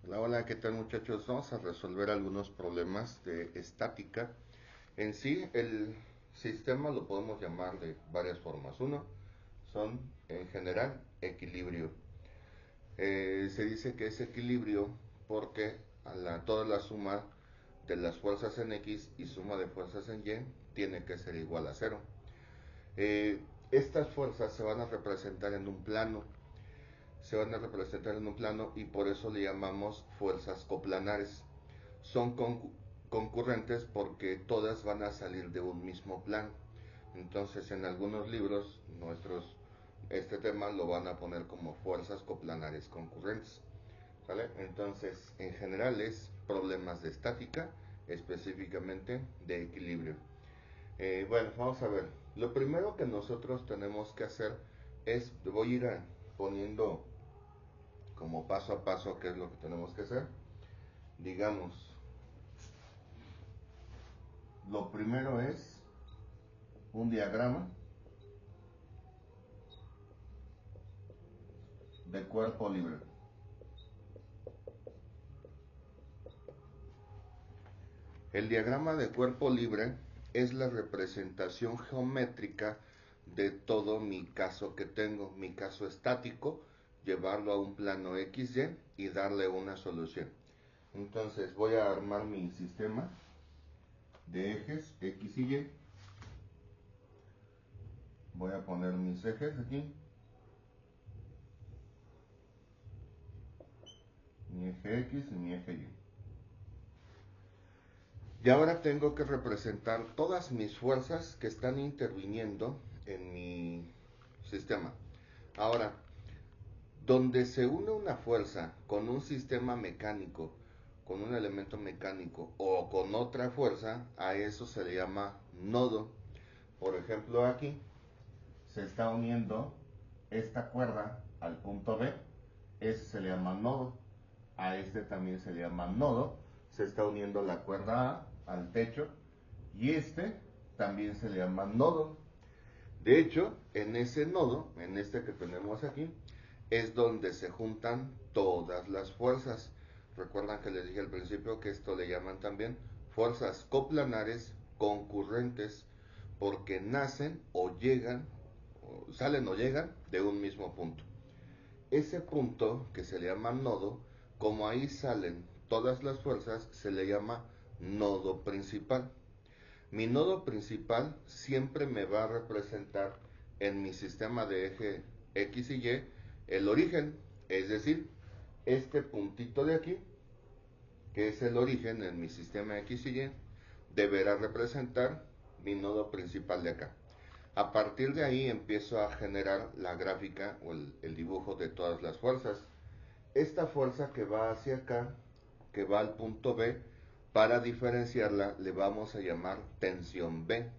Hola, hola, ¿qué tal muchachos? Vamos a resolver algunos problemas de estática. En sí, el sistema lo podemos llamar de varias formas. Uno, son en general equilibrio. Se dice que es equilibrio porque toda la suma de las fuerzas en X y suma de fuerzas en Y tiene que ser igual a cero. Estas fuerzas se van a representar en un plano, y por eso le llamamos fuerzas coplanares. Son concurrentes porque todas van a salir de un mismo plano. Entonces en algunos libros nuestros este tema lo van a poner como fuerzas coplanares concurrentes. ¿Sale? Entonces en general es problemas de estática, específicamente de equilibrio. Bueno, vamos a ver. Lo primero que nosotros tenemos que hacer es, voy a ir poniendo como paso a paso qué es lo que tenemos que hacer. Digamos, lo primero es un diagrama de cuerpo libre. El diagrama de cuerpo libre es la representación geométrica de todo mi caso que tengo, mi caso estático, llevarlo a un plano XY y darle una solución. Entonces voy a armar mi sistema de ejes X y Y. Voy a poner mis ejes aquí. Mi eje X y mi eje Y. Y ahora tengo que representar todas mis fuerzas que están interviniendo en mi sistema. Ahora, donde se une una fuerza con un sistema mecánico, con un elemento mecánico o con otra fuerza, a eso se le llama nodo. Por ejemplo, aquí se está uniendo esta cuerda al punto B, ese se le llama nodo. A este también se le llama nodo. Se está uniendo la cuerda A al techo y este también se le llama nodo. De hecho, en ese nodo, en este que tenemos aquí, es donde se juntan todas las fuerzas. Recuerdan que les dije al principio que esto le llaman también fuerzas coplanares concurrentes porque nacen o llegan, o salen o llegan de un mismo punto. Ese punto que se le llama nodo, como ahí salen todas las fuerzas, se le llama nodo principal. Mi nodo principal siempre me va a representar en mi sistema de eje X y Y el origen, es decir, este puntito de aquí, que es el origen en mi sistema X y Y, deberá representar mi nodo principal de acá. A partir de ahí empiezo a generar la gráfica o el dibujo de todas las fuerzas. Esta fuerza que va hacia acá, que va al punto B, para diferenciarla le vamos a llamar tensión B.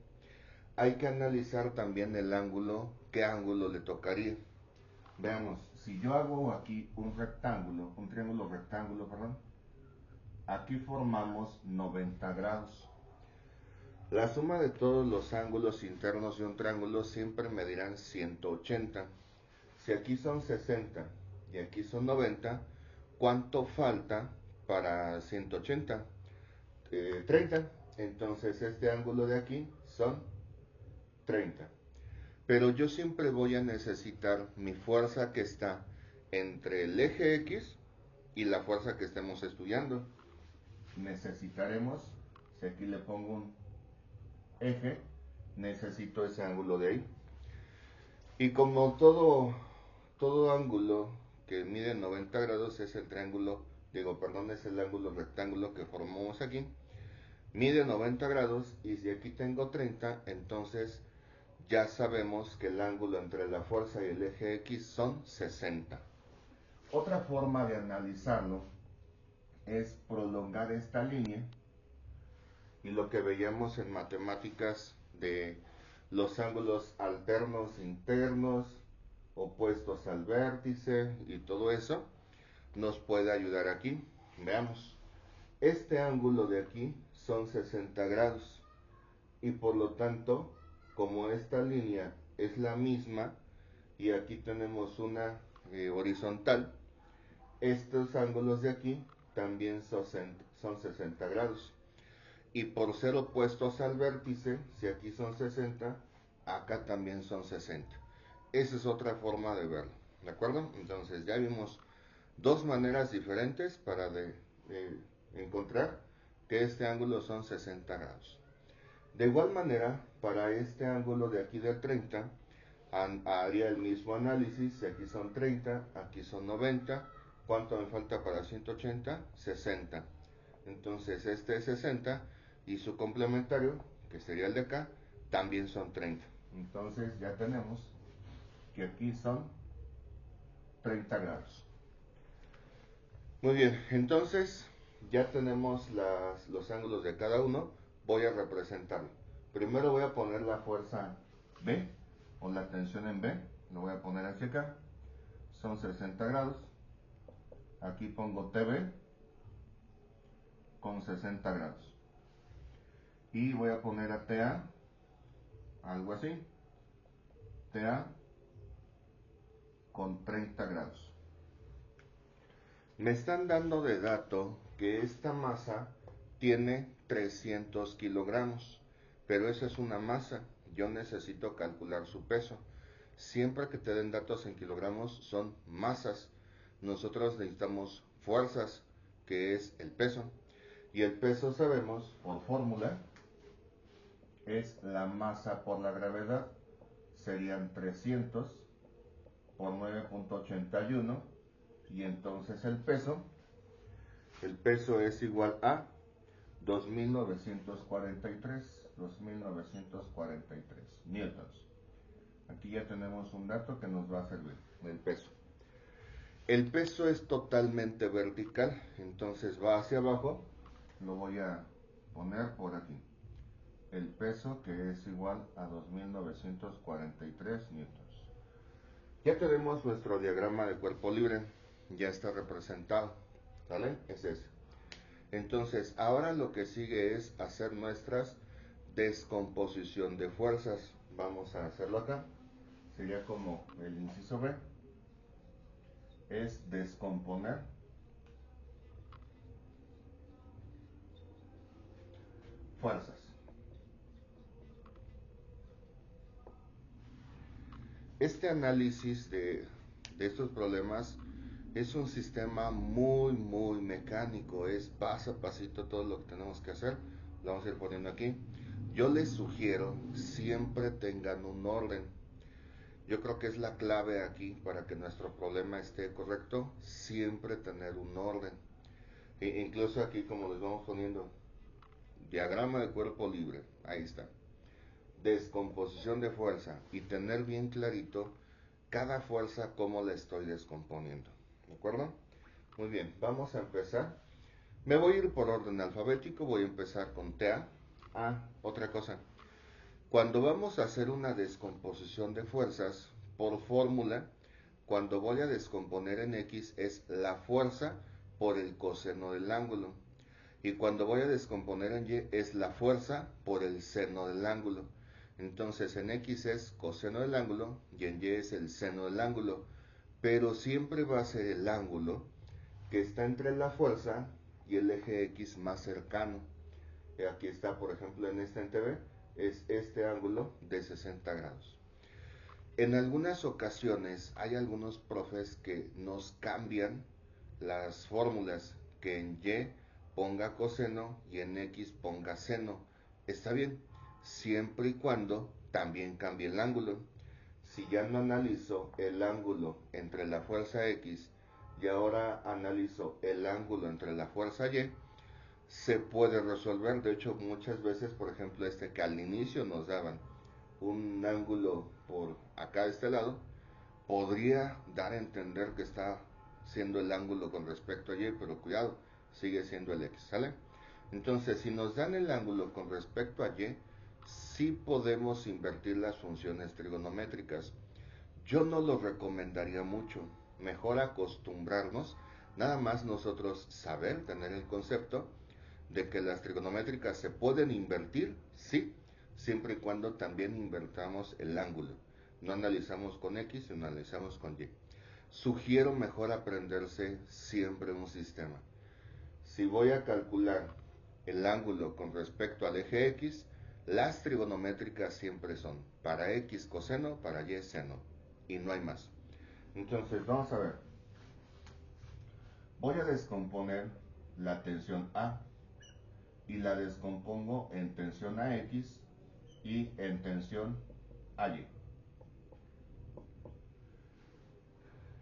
Hay que analizar también el ángulo, qué ángulo le tocaría. Veamos, si yo hago aquí un rectángulo, un triángulo rectángulo, perdón, aquí formamos 90 grados. La suma de todos los ángulos internos de un triángulo siempre me dirán 180. Si aquí son 60 y aquí son 90, ¿cuánto falta para 180? 30. Entonces este ángulo de aquí son 30. Pero yo siempre voy a necesitar mi fuerza que está entre el eje X y la fuerza que estemos estudiando. Necesitaremos, si aquí le pongo un eje, necesito ese ángulo de ahí. Y como todo ángulo que mide 90 grados es el triángulo, es el ángulo rectángulo que formamos aquí, mide 90 grados y si aquí tengo 30, entonces ya sabemos que el ángulo entre la fuerza y el eje X son 60. Otra forma de analizarlo es prolongar esta línea y lo que veíamos en matemáticas de los ángulos alternos internos, opuestos al vértice y todo eso, nos puede ayudar aquí. Veamos, este ángulo de aquí son 60 grados y por lo tanto, como esta línea es la misma y aquí tenemos una horizontal, estos ángulos de aquí también son 60 grados. Y por ser opuestos al vértice, si aquí son 60, acá también son 60. Esa es otra forma de verlo, ¿de acuerdo? Entonces ya vimos dos maneras diferentes para encontrar que este ángulo son 60 grados. De igual manera, para este ángulo de aquí del 30, haría el mismo análisis. Si aquí son 30, aquí son 90. ¿Cuánto me falta para 180? 60. Entonces este es 60 y su complementario, que sería el de acá, también son 30. Entonces ya tenemos que aquí son 30 grados. Muy bien, entonces ya tenemos los ángulos de cada uno. Voy a representarlo. Primero voy a poner la fuerza B o la tensión en B. Lo voy a poner aquí acá. Son 60 grados. Aquí pongo TB con 60 grados. Y voy a poner a TA, algo así. TA con 30 grados. Me están dando de dato que esta masa tiene 300 kilogramos, pero esa es una masa. Yo necesito calcular su peso. Siempre que te den datos en kilogramos son masas. Nosotros necesitamos fuerzas, que es el peso. Y el peso, sabemos por fórmula, es la masa por la gravedad. Serían 300 por 9.81. Y entonces el peso es igual a 2943 newtons. Aquí ya tenemos un dato que nos va a servir, el peso. El peso es totalmente vertical, entonces va hacia abajo. Lo voy a poner por aquí. El peso, que es igual a 2943 newtons. Ya tenemos nuestro diagrama de cuerpo libre, ya está representado, ¿vale? Es ese. Entonces, ahora lo que sigue es hacer nuestras descomposición de fuerzas. Vamos a hacerlo acá. Sería como el inciso B. Es descomponer fuerzas. Este análisis de estos problemas es un sistema muy mecánico. Es paso a pasito todo lo que tenemos que hacer. Lo vamos a ir poniendo aquí. Yo les sugiero siempre tengan un orden. Yo creo que es la clave aquí para que nuestro problema esté correcto. Siempre tener un orden. Incluso aquí, como les vamos poniendo, diagrama de cuerpo libre. Ahí está. Descomposición de fuerza. Y tener bien clarito cada fuerza cómo la estoy descomponiendo. ¿De acuerdo? Muy bien, vamos a empezar. Me voy a ir por orden alfabético. Voy a empezar con TA. Otra cosa. Cuando vamos a hacer una descomposición de fuerzas, por fórmula, cuando voy a descomponer en X es la fuerza por el coseno del ángulo. Y cuando voy a descomponer en Y es la fuerza por el seno del ángulo. Entonces en X es coseno del ángulo y en Y es el seno del ángulo. Pero siempre va a ser el ángulo que está entre la fuerza y el eje X más cercano. Aquí está, por ejemplo, en este TV, es este ángulo de 60 grados. En algunas ocasiones hay algunos profes que nos cambian las fórmulas, que en Y ponga coseno y en X ponga seno. Está bien, siempre y cuando también cambie el ángulo. Si ya no analizo el ángulo entre la fuerza X y ahora analizo el ángulo entre la fuerza Y, se puede resolver. De hecho, muchas veces, por ejemplo, que al inicio nos daban un ángulo por acá de este lado, podría dar a entender que está siendo el ángulo con respecto a Y, pero cuidado, sigue siendo el X, ¿sale? Entonces, si nos dan el ángulo con respecto a Y, sí podemos invertir las funciones trigonométricas. Yo no lo recomendaría mucho, mejor acostumbrarnos, nada más nosotros saber, tener el concepto de que las trigonométricas se pueden invertir, sí, siempre y cuando también invertamos el ángulo. No analizamos con X, sino analizamos con Y. Sugiero mejor aprenderse siempre un sistema. Si voy a calcular el ángulo con respecto al eje X, las trigonométricas siempre son para X coseno, para Y seno, y no hay más. Entonces, vamos a ver. Voy a descomponer la tensión A y la descompongo en tensión AX y en tensión AY.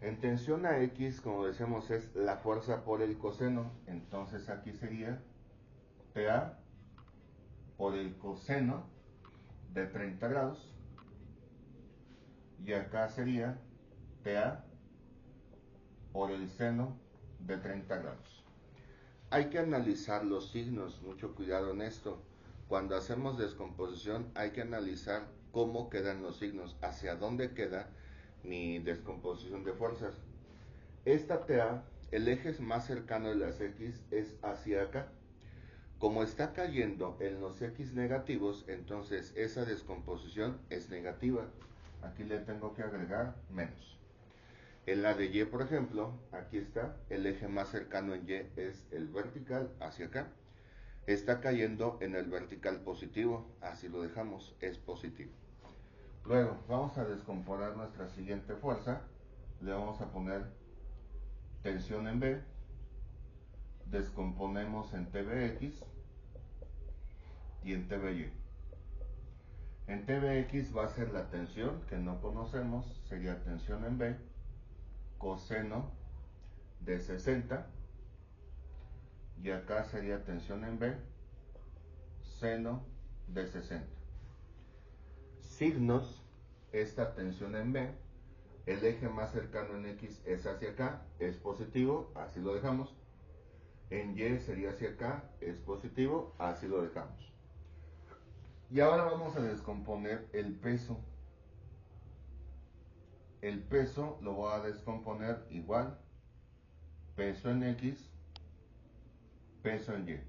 En tensión AX, como decíamos, es la fuerza por el coseno. Entonces aquí sería TA por el coseno de 30 grados. Y acá sería TA por el seno de 30 grados. Hay que analizar los signos, mucho cuidado en esto. Cuando hacemos descomposición hay que analizar cómo quedan los signos, hacia dónde queda mi descomposición de fuerzas. Esta TA, el eje más cercano de las X es hacia acá. Como está cayendo en los X negativos, entonces esa descomposición es negativa. Aquí le tengo que agregar menos. En la de Y, por ejemplo, aquí está, el eje más cercano en Y es el vertical, hacia acá. Está cayendo en el vertical positivo, así lo dejamos, es positivo. Luego, vamos a descomponer nuestra siguiente fuerza. Le vamos a poner tensión en B. Descomponemos en TBX y en TBY. En TBX va a ser la tensión que no conocemos, sería tensión en B, coseno de 60, y acá sería tensión en B, seno de 60. Signos, esta tensión en B, el eje más cercano en X es hacia acá, es positivo, así lo dejamos. En Y sería hacia acá, es positivo, así lo dejamos. Y ahora vamos a descomponer el peso. El peso lo voy a descomponer igual, peso en X, peso en Y.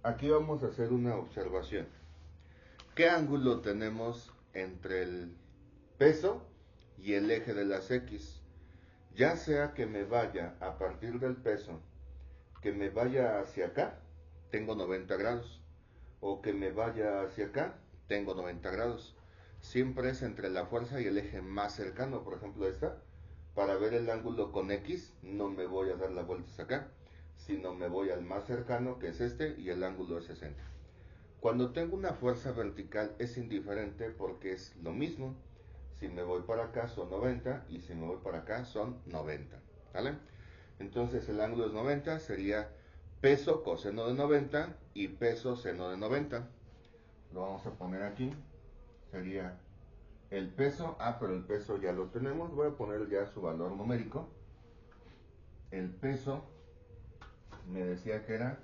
Aquí vamos a hacer una observación. ¿Qué ángulo tenemos entre el peso y el eje de las X? Ya sea que me vaya a partir del peso, que me vaya hacia acá, tengo 90 grados, o que me vaya hacia acá, tengo 90 grados. Siempre es entre la fuerza y el eje más cercano, por ejemplo esta. Para ver el ángulo con X, no me voy a dar las vueltas acá, sino me voy al más cercano, que es este, y el ángulo es 60. Cuando tengo una fuerza vertical es indiferente porque es lo mismo. Si me voy para acá son 90 y si me voy para acá son 90. ¿Vale? Entonces el ángulo es 90, sería peso coseno de 90 y peso seno de 90. Lo vamos a poner aquí. Sería el peso, pero el peso ya lo tenemos. Voy a poner ya su valor numérico. El peso me decía que era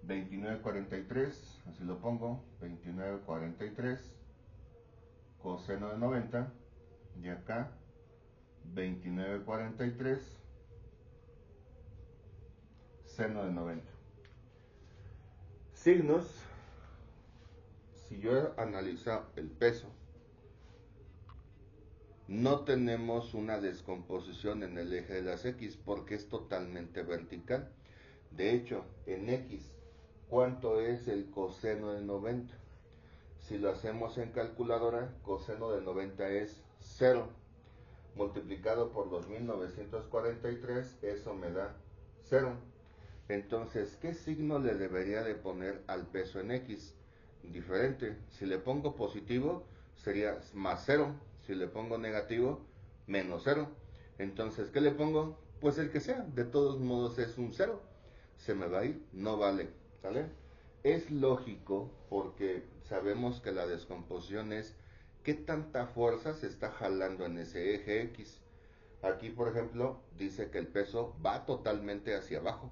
29,43, así lo pongo, 29,43 coseno de 90, y acá 29,43 seno de 90. Signos, si yo analizo el peso, no tenemos una descomposición en el eje de las X porque es totalmente vertical. De hecho, en X, ¿cuánto es el coseno de 90? Si lo hacemos en calculadora, coseno de 90 es 0. Multiplicado por los 1943, eso me da 0. Entonces, ¿qué signo le debería de poner al peso en X? Diferente. Si le pongo positivo, sería más 0. Si le pongo negativo, menos 0. Entonces, ¿qué le pongo? Pues el que sea. De todos modos es un 0. Se me va a ir, no vale. ¿Sale? Es lógico porque sabemos que la descomposición es qué tanta fuerza se está jalando en ese eje X. Aquí, por ejemplo, dice que el peso va totalmente hacia abajo.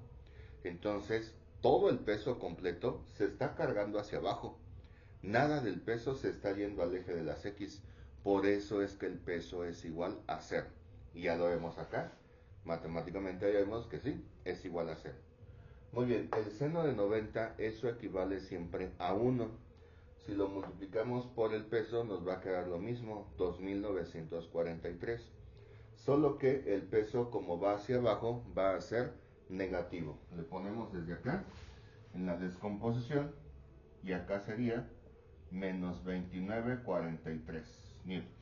Entonces, todo el peso completo se está cargando hacia abajo. Nada del peso se está yendo al eje de las X. Por eso es que el peso es igual a 0. Y ya lo vemos acá. Matemáticamente ya vemos que sí, es igual a 0. Muy bien, el seno de 90, eso equivale siempre a 1. Si lo multiplicamos por el peso nos va a quedar lo mismo, 2943. Solo que el peso como va hacia abajo va a ser negativo. Le ponemos desde acá en la descomposición y acá sería menos 29,43 newtons.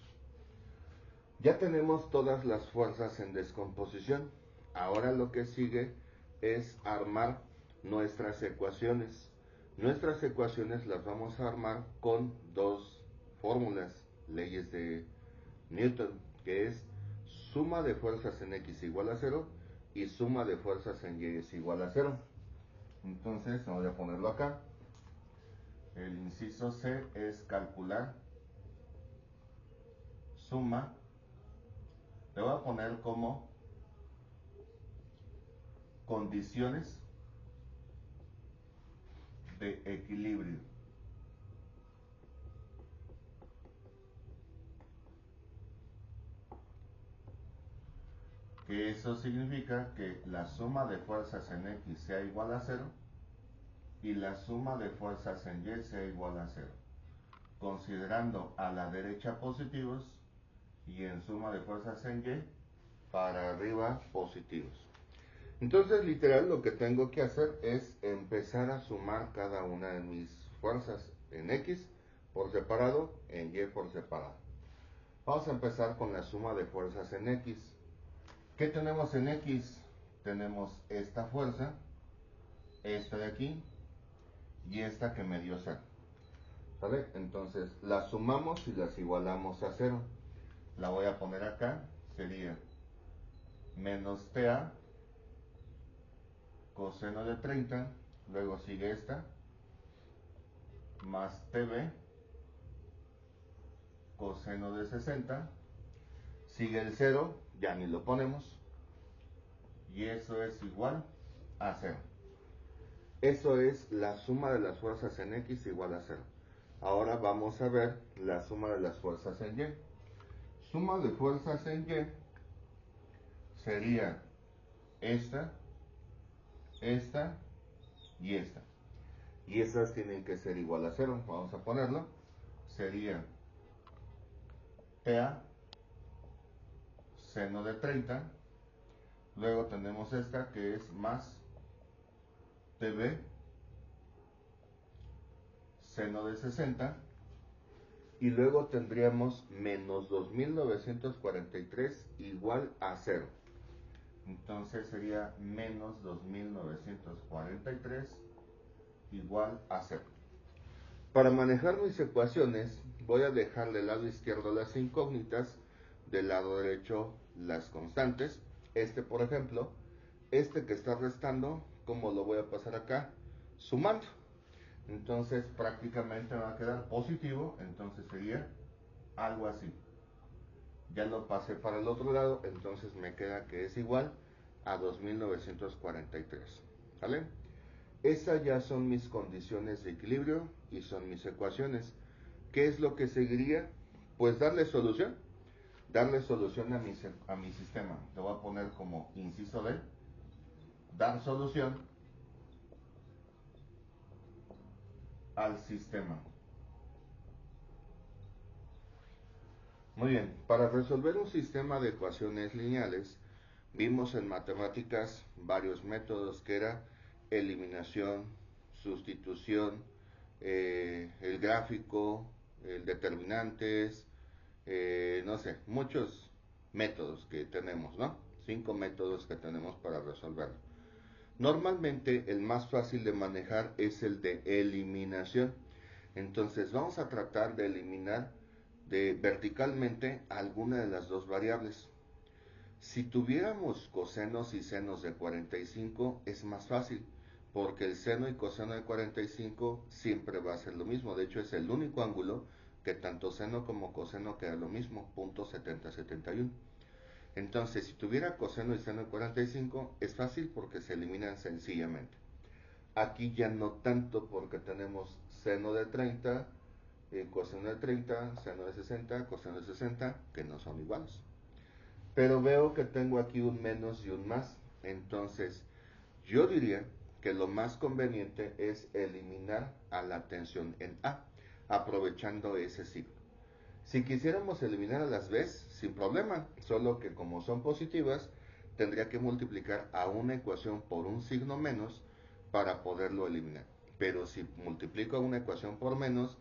Ya tenemos todas las fuerzas en descomposición. Ahora lo que sigue es armar nuestras ecuaciones. Nuestras ecuaciones las vamos a armar con dos fórmulas, leyes de Newton, que es suma de fuerzas en X igual a 0 y suma de fuerzas en Y es igual a 0. Entonces voy a ponerlo acá. El inciso C es calcular suma. Le voy a poner como condiciones de equilibrio. Que eso significa que la suma de fuerzas en X sea igual a 0 y la suma de fuerzas en Y sea igual a 0, considerando a la derecha positivos y en suma de fuerzas en Y para arriba positivos. Entonces literal lo que tengo que hacer es empezar a sumar cada una de mis fuerzas en X por separado, en Y por separado. Vamos a empezar con la suma de fuerzas en X. ¿Qué tenemos en X? Tenemos esta fuerza, esta de aquí y esta que me dio 0. ¿Sale? Entonces las sumamos y las igualamos a 0. La voy a poner acá, sería menos TA coseno de 30, luego sigue esta, más TV coseno de 60, sigue el 0, ya ni lo ponemos, y eso es igual a 0. Eso es la suma de las fuerzas en X igual a 0. Ahora vamos a ver la suma de las fuerzas en Y. Suma de fuerzas en Y sería esta, esta y esta. Y esas tienen que ser igual a 0. Vamos a ponerlo. Sería TA seno de 30. Luego tenemos esta que es más TV seno de 60. Y luego tendríamos menos 2943 igual a 0. Entonces sería menos 2943 igual a 0. Para manejar mis ecuaciones voy a dejar del lado izquierdo las incógnitas, del lado derecho las constantes. Por ejemplo, que está restando, ¿cómo lo voy a pasar acá? Sumando. Entonces prácticamente va a quedar positivo, entonces sería algo así. Ya lo pasé para el otro lado, entonces me queda que es igual a 2943. ¿Vale? Esas ya son mis condiciones de equilibrio y son mis ecuaciones. ¿Qué es lo que seguiría? Pues darle solución a mi sistema. Lo voy a poner como inciso D, dar solución al sistema. Muy bien, para resolver un sistema de ecuaciones lineales, vimos en matemáticas varios métodos que era eliminación, sustitución, el gráfico, el determinantes, no sé, muchos métodos que tenemos, ¿no? 5 métodos que tenemos para resolverlo. Normalmente el más fácil de manejar es el de eliminación. Entonces vamos a tratar de eliminar verticalmente alguna de las dos variables. Si tuviéramos cosenos y senos de 45 es más fácil, porque el seno y coseno de 45 siempre va a ser lo mismo. De hecho es el único ángulo que tanto seno como coseno queda lo mismo, punto 7071. Entonces, si tuviera coseno y seno de 45, es fácil porque se eliminan sencillamente. Aquí ya no tanto porque tenemos seno de 30, coseno de 30, seno de 60, coseno de 60, que no son iguales. Pero veo que tengo aquí un menos y un más. Entonces, yo diría que lo más conveniente es eliminar a la tensión en A, aprovechando ese signo. Si quisiéramos eliminar a las B's, sin problema, solo que como son positivas, tendría que multiplicar a una ecuación por un signo menos para poderlo eliminar. Pero si multiplico a una ecuación por menos,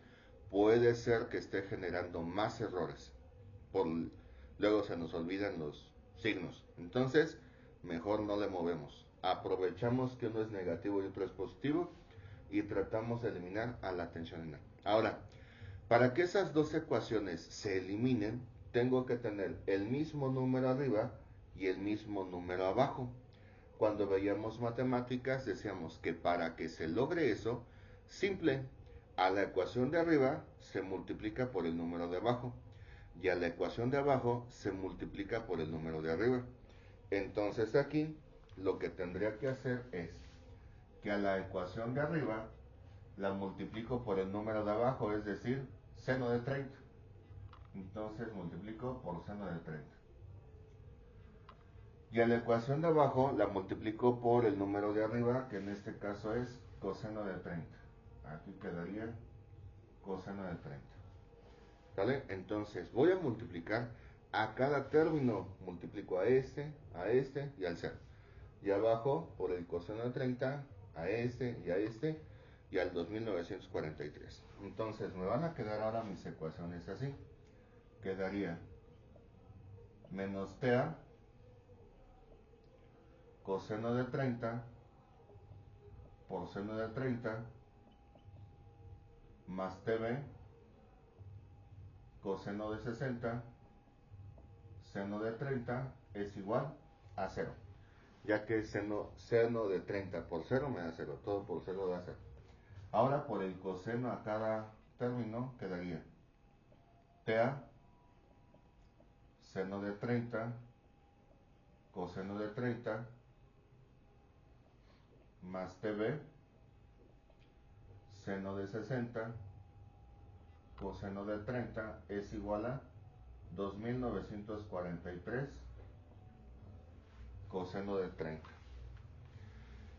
puede ser que esté generando más errores. Luego se nos olvidan los signos. Entonces, mejor no le movemos. Aprovechamos que uno es negativo y otro es positivo y tratamos de eliminar a la tensional. Ahora, para que esas dos ecuaciones se eliminen, tengo que tener el mismo número arriba y el mismo número abajo. Cuando veíamos matemáticas decíamos que para que se logre eso, simple, a la ecuación de arriba se multiplica por el número de abajo y a la ecuación de abajo se multiplica por el número de arriba. Entonces aquí lo que tendría que hacer es que a la ecuación de arriba la multiplico por el número de abajo, es decir, seno de 30. Entonces multiplico por seno de 30. Y a la ecuación de abajo la multiplico por el número de arriba, que en este caso es coseno de 30. Aquí quedaría coseno de 30. ¿Vale? Entonces voy a multiplicar a cada término. Multiplico a este y al 0. Y abajo por el coseno de 30, a este y al 2943. Entonces me van a quedar ahora mis ecuaciones así. Quedaría menos TA coseno de 30 por seno de 30 más TB coseno de 60 seno de 30 es igual a 0. Ya que seno de 30 por 0 me da 0, todo por 0 da 0. Ahora por el coseno a cada término quedaría TA seno de 30 coseno de 30 más TB seno de 60 coseno de 30 es igual a 2943 coseno de 30.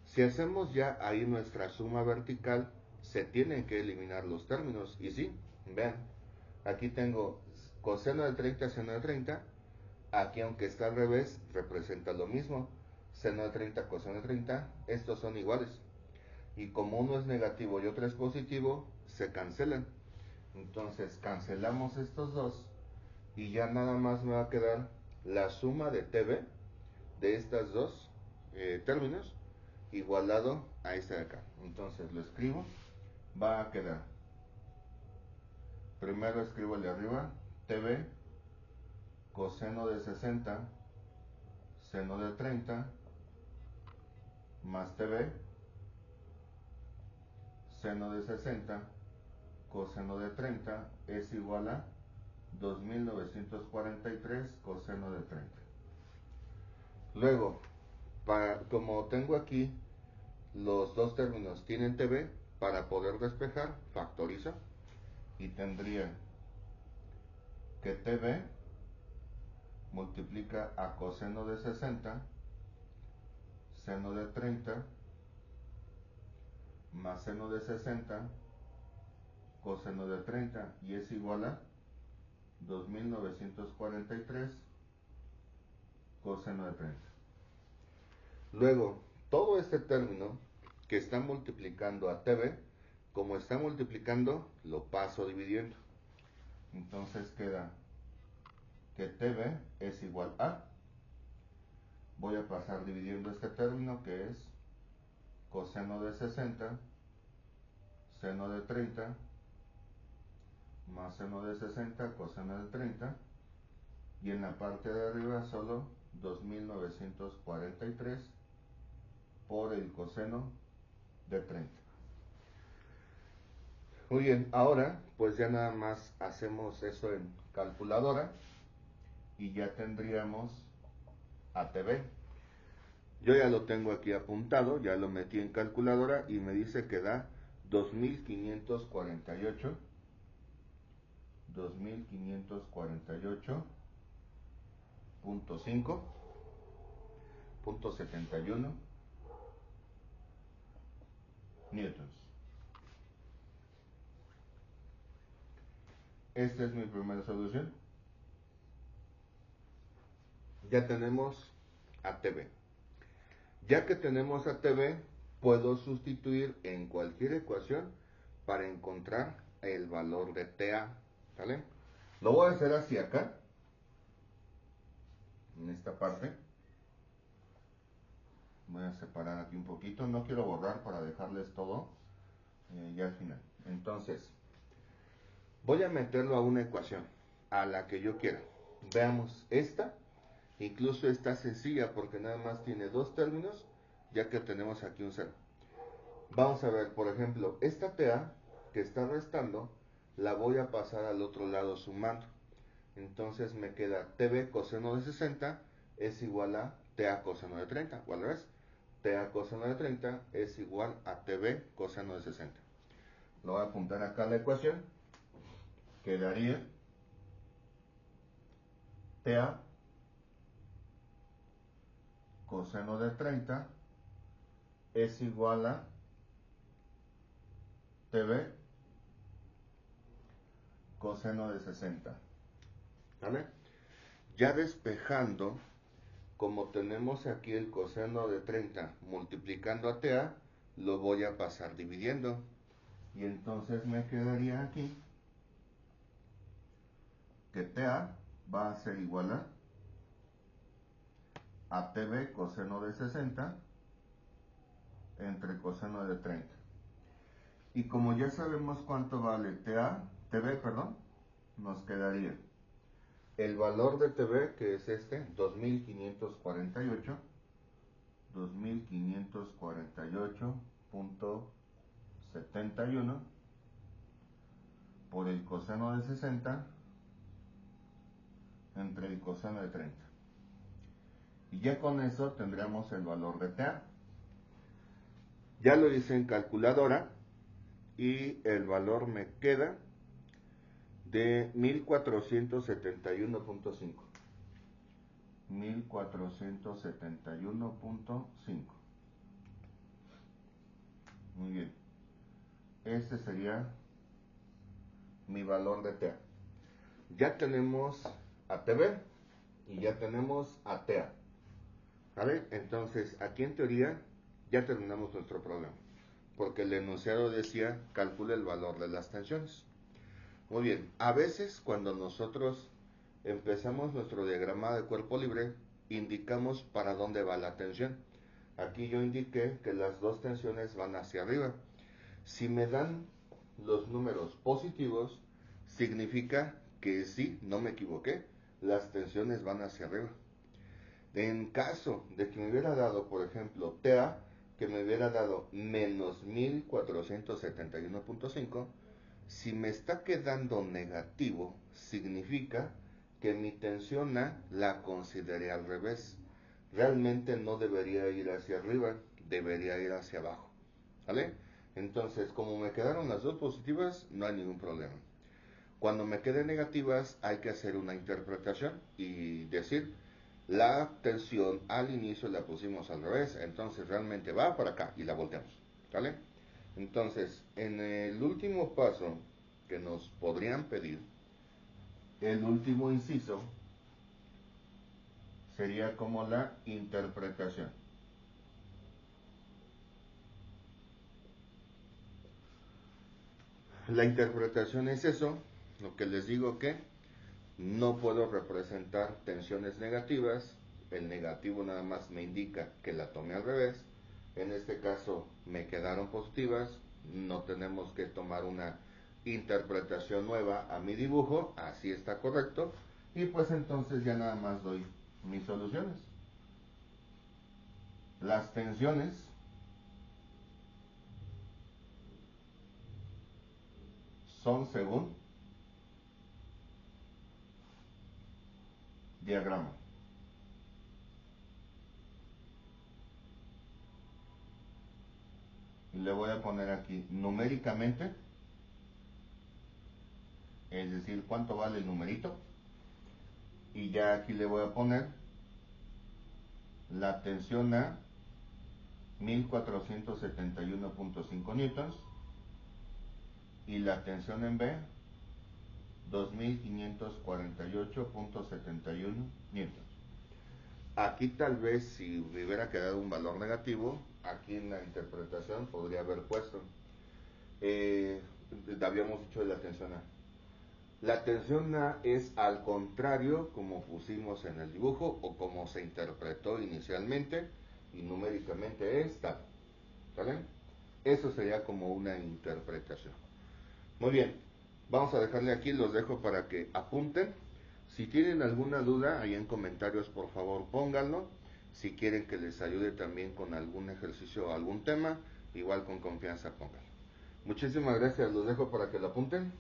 Si hacemos ya ahí nuestra suma vertical, se tienen que eliminar los términos. Y sí, vean, aquí tengo coseno de 30, seno de 30. Aquí, aunque está al revés, representa lo mismo. Seno de 30, coseno de 30, estos son iguales. Y como uno es negativo y otro es positivo, se cancelan. Entonces cancelamos estos dos y ya nada más me va a quedar la suma de TB de estas dos términos igualado a este de acá. Entonces lo escribo, va a quedar, primero escribo el de arriba, TB coseno de 60 seno de 30 más TB seno de 60 coseno de 30 es igual a 2943 coseno de 30. Luego, como tengo aquí los dos términos tienen TB, para poder despejar, factorizo y tendría que TB multiplica a coseno de 60 seno de 30 más seno de 60 coseno de 30 y es igual a 2943 coseno de 30. Luego, todo este término que está multiplicando a TB, como está multiplicando, lo paso dividiendo. Entonces queda que TB es igual a, voy a pasar dividiendo este término que es coseno de 60 seno de 30 más seno de 60 coseno de 30 y en la parte de arriba solo 2943 por el coseno de 30. Muy bien, ahora pues ya nada más hacemos eso en calculadora y ya tendríamos ATB. Yo ya lo tengo aquí apuntado, ya lo metí en calculadora y me dice que da 2548 2548.5.71 newtons. Esta es mi primera solución. Ya tenemos ATB. Ya que tenemos ATB, puedo sustituir en cualquier ecuación para encontrar el valor de TA, ¿vale? Lo voy a hacer hacia acá, en esta parte. Voy a separar aquí un poquito, no quiero borrar para dejarles todo ya al final. Entonces, voy a meterlo a una ecuación, a la que yo quiera. Veamos esta, incluso está sencilla porque nada más tiene dos términos, ya que tenemos aquí un cero. Vamos a ver, por ejemplo, esta TA que está restando, la voy a pasar al otro lado sumando. Entonces me queda TB coseno de 60 es igual a TA coseno de 30, o al revés. TA coseno de 30 es igual a TB coseno de 60. Lo voy a apuntar acá la ecuación. Quedaría TA coseno de 30 es igual a TB coseno de 60. ¿Vale? Ya despejando, como tenemos aquí el coseno de 30 multiplicando a TA, lo voy a pasar dividiendo. Y entonces me quedaría aquí que TA va a ser igual a TB coseno de 60 entre coseno de 30. Y como ya sabemos cuánto vale TB, nos quedaría el valor de TB, que es este, 2548.71 por el coseno de 60 entre el coseno de 30. Y ya con eso tendremos el valor de TA. Ya lo hice en calculadora y el valor me queda de 1471.5. 1471.5. Muy bien. Este sería mi valor de TA. Ya tenemos ATB y ya tenemos ATA. ¿Vale? Entonces, aquí en teoría ya terminamos nuestro problema. Porque el enunciado decía, calcula el valor de las tensiones. Muy bien, a veces cuando nosotros empezamos nuestro diagrama de cuerpo libre, indicamos para dónde va la tensión. Aquí yo indiqué que las dos tensiones van hacia arriba. Si me dan los números positivos, significa que sí, no me equivoqué, las tensiones van hacia arriba. En caso de que me hubiera dado, por ejemplo, TA, que me hubiera dado menos 1471.5, si me está quedando negativo, significa que mi tensión A la consideré al revés. Realmente no debería ir hacia arriba, debería ir hacia abajo. ¿Vale? Entonces, como me quedaron las dos positivas, no hay ningún problema. Cuando me queden negativas, hay que hacer una interpretación y decir, la tensión al inicio la pusimos al revés, entonces realmente va para acá y la volteamos. ¿Vale? Entonces, en el último paso que nos podrían pedir, el último inciso sería como la interpretación. La interpretación es eso, lo que les digo que no puedo representar tensiones negativas, el negativo nada más me indica que la tomé al revés, en este caso me quedaron positivas, no tenemos que tomar una interpretación nueva a mi dibujo, así está correcto, y pues entonces ya nada más doy mis soluciones. Las tensiones son según diagrama. Y le voy a poner aquí numéricamente, es decir, cuánto vale el numerito. Y ya aquí le voy a poner la tensión A 1471.5 newtons y la tensión en B 2548.71 newtons. Aquí tal vez si me hubiera quedado un valor negativo, aquí en la interpretación podría haber puesto, eh, habíamos dicho de la tensión A. La tensión A es al contrario como pusimos en el dibujo o como se interpretó inicialmente y numéricamente es tal. ¿Sale? Eso sería como una interpretación. Muy bien, vamos a dejarle aquí, los dejo para que apunten. Si tienen alguna duda, ahí en comentarios por favor pónganlo. Si quieren que les ayude también con algún ejercicio o algún tema, igual con confianza pónganlo. Muchísimas gracias, los dejo para que lo apunten.